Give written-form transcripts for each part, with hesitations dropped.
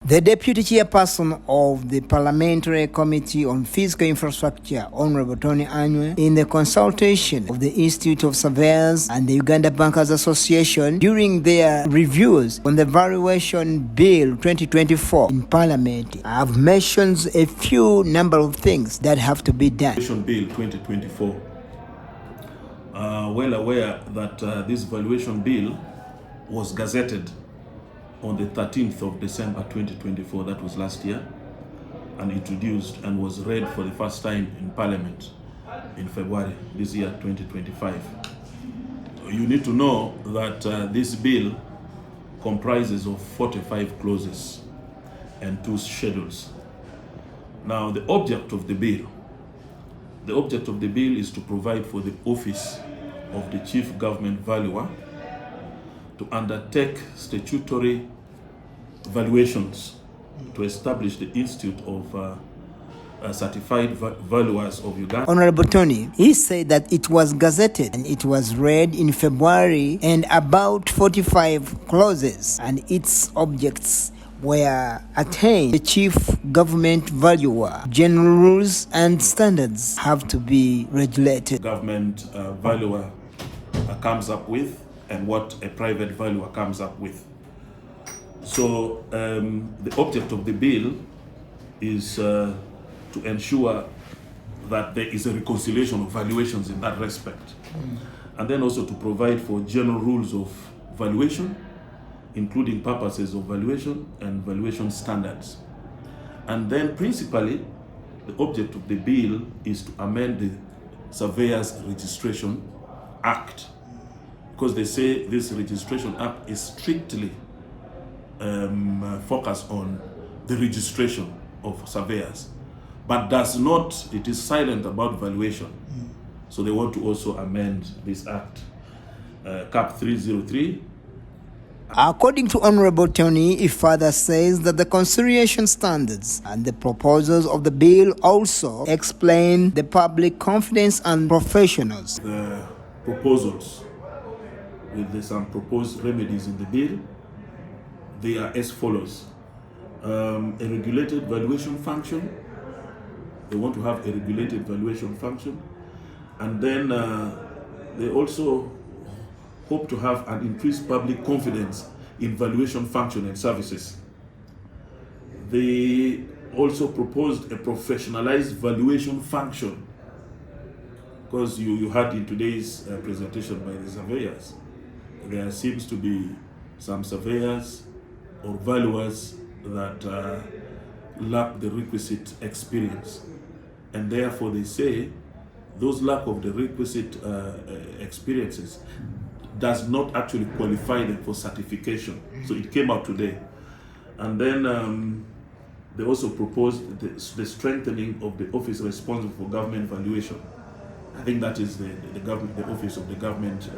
The Deputy Chairperson of the Parliamentary Committee on Physical Infrastructure, Honorable Tony Awany, in the consultation of the Institute of Surveyors and the Uganda Bankers Association during their reviews on the Valuation Bill 2024 in Parliament, have mentioned a few number of things that have to be done. Valuation Bill 2024. Well aware that this Valuation Bill was gazetted on the 13th of December 2024, that was last year, and introduced and was read for the first time in Parliament in February this year, 2025. You need to know that this bill comprises of 45 clauses and 2 schedules. Now, the object of the bill is to provide for the office of the Chief Government Valuer to undertake statutory valuations to establish the Institute of Certified Valuers of Uganda. Honorable Tony, he said that it was gazetted and it was read in February, and about 45 clauses and its objects were attained. The Chief Government Valuer, general rules and standards have to be regulated. Government valuer comes up with and what a private valuer comes up with. So the object of the bill is to ensure that there is a reconciliation of valuations in that respect. And then also to provide for general rules of valuation, including purposes of valuation and valuation standards. And then principally, the object of the bill is to amend the Surveyors Registration Act, because they say this Registration Act is strictly focused on the registration of surveyors, but it is silent about valuation. So they want to also amend this Act, Cap 303. According to Honorable Tony, he further says that the conciliation standards and the proposals of the bill also explain the public confidence and professionals. The proposals, with some proposed remedies in the bill, they are as follows. A regulated valuation function. They want to have a regulated valuation function. And then they also hope to have an increased public confidence in valuation function and services. They also proposed a professionalized valuation function, because you heard in today's presentation by the surveyors, there seems to be some surveyors or valuers that lack the requisite experience, and therefore they say those lack of the requisite experiences does not actually qualify them for certification. So it came out today. And then they also proposed the strengthening of the office responsible for government valuation. I think that is the office of the government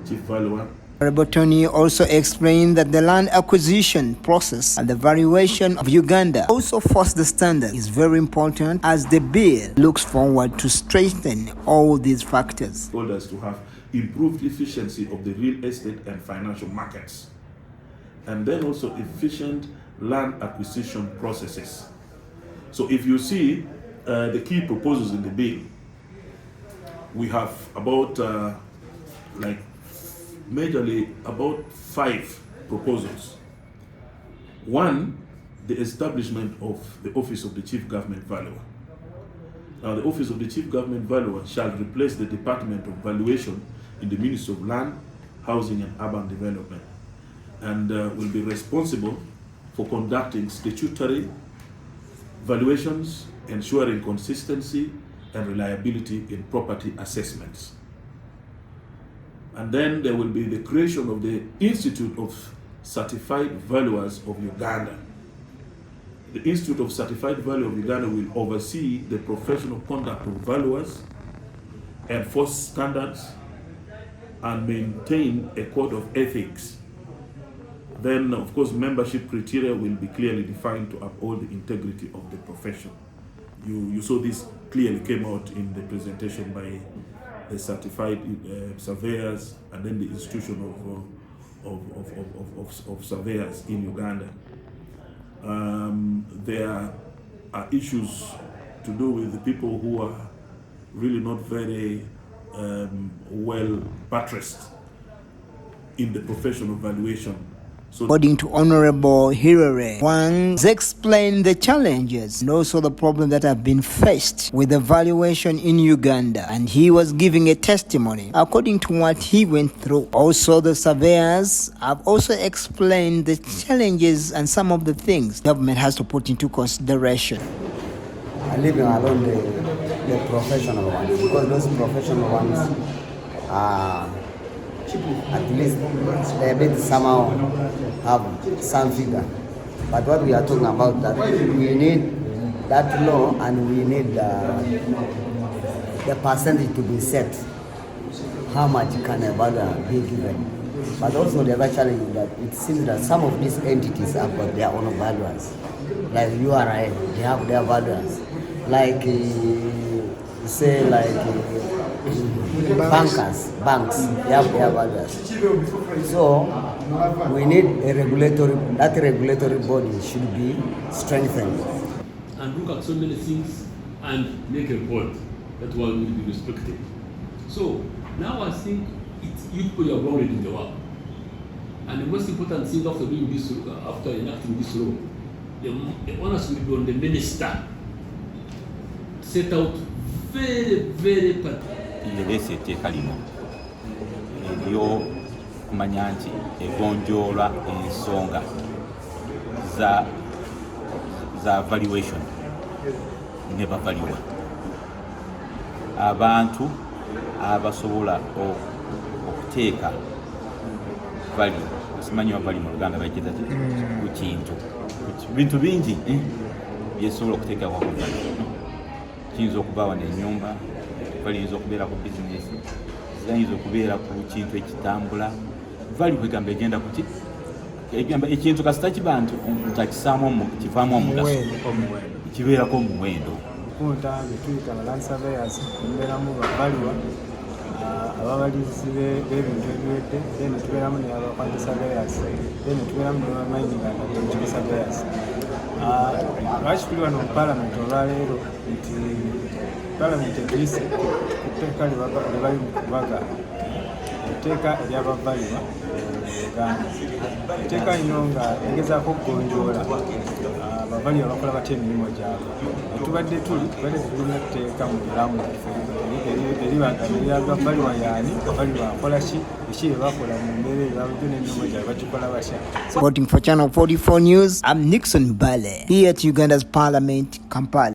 chief valuer. Honorable Tony also explained that the land acquisition process and the valuation of Uganda also force the standard is very important, as the bill looks forward to strengthen all these factors. Told us to have improved efficiency of the real estate and financial markets, and then also efficient land acquisition processes. So if you see the key proposals in the bill, we have about majorly about 5 proposals. 1, the establishment of the Office of the Chief Government Valuer. Now, the Office of the Chief Government Valuer shall replace the Department of Valuation in the Ministry of Land, Housing and Urban Development, and will be responsible for conducting statutory valuations, ensuring consistency and reliability in property assessments. And then there will be the creation of the Institute of Certified Valuers of Uganda. The Institute of Certified Valuers of Uganda will oversee the professional conduct of valuers, enforce standards, and maintain a code of ethics. Then, of course, membership criteria will be clearly defined to uphold the integrity of the profession. You saw this clearly came out in the presentation by the certified surveyors and then the institution of surveyors in Uganda. There are issues to do with the people who are really not very well buttressed in the profession of valuation. So, according to Honorable Hirare, Wang explained the challenges and also the problems that have been faced with the valuation in Uganda, and he was giving a testimony according to what he went through. Also, the surveyors have also explained the challenges and some of the things government has to put into consideration. Leaving alone the professional ones, because those professional ones are at least they bit somehow have some figure. But what we are talking about, that we need that law and we need the percentage to be set. How much can a value be given? But also the other challenge is that it seems that some of these entities have got their own valuers. Like URI, they have their valuers. Like say like banks, they have their valuers. So we need a regulatory body should be strengthened. And look at so many things and make a report that one will be respected. So now I think you people are grounded in the work. And the most important thing after doing this, after enacting this law, the onus will be on the minister set out very Yerese etteeka lino kumanya nti egonjoola ensonga za valuation ne bavaliwa abantu abasobola okuteeka value simanyi wavali mu Luganda bageza ku kintu bintu bingi byesobola okuteeka ku value. Kiyinza okubaawo n'ennyumba, valiyinza okubeera ku bizinesi, ziyinza okubeera ku kintu ekitambula. Value kwegamba egenda kuti egamba ekintu kasita kiba nti akisaamu kivaamu omugaso kibeerako omuwendo. Punta betuyita land surveyors mbeeramu bavaluwa ababalizi b'ebintu ebiwedde, then tubeeramu ne abapande surveyors, then tubeeramu ne bamining and geological surveyors. Lwaki tuli wano mu Parliament olwaleero nti Parliament etuyise ku tteeka lye bali mu kubaga, etteeka ery'abavaliwa mu Uganda. Etteeka lino nga ligezaako okugonjoola abavaliwa bakola batya emirimu gyabwe. Tubadde tulina etteeka mu bulamu eribagavaliwa yaani, bavaliwa akola ki, biki bye bakola mu mbeera ezabudde n'emirimu gyabwe bakikola batya. Reporting for Channel 44 News, I'm Nixon Bale, here at Uganda's Parliament, Kampala.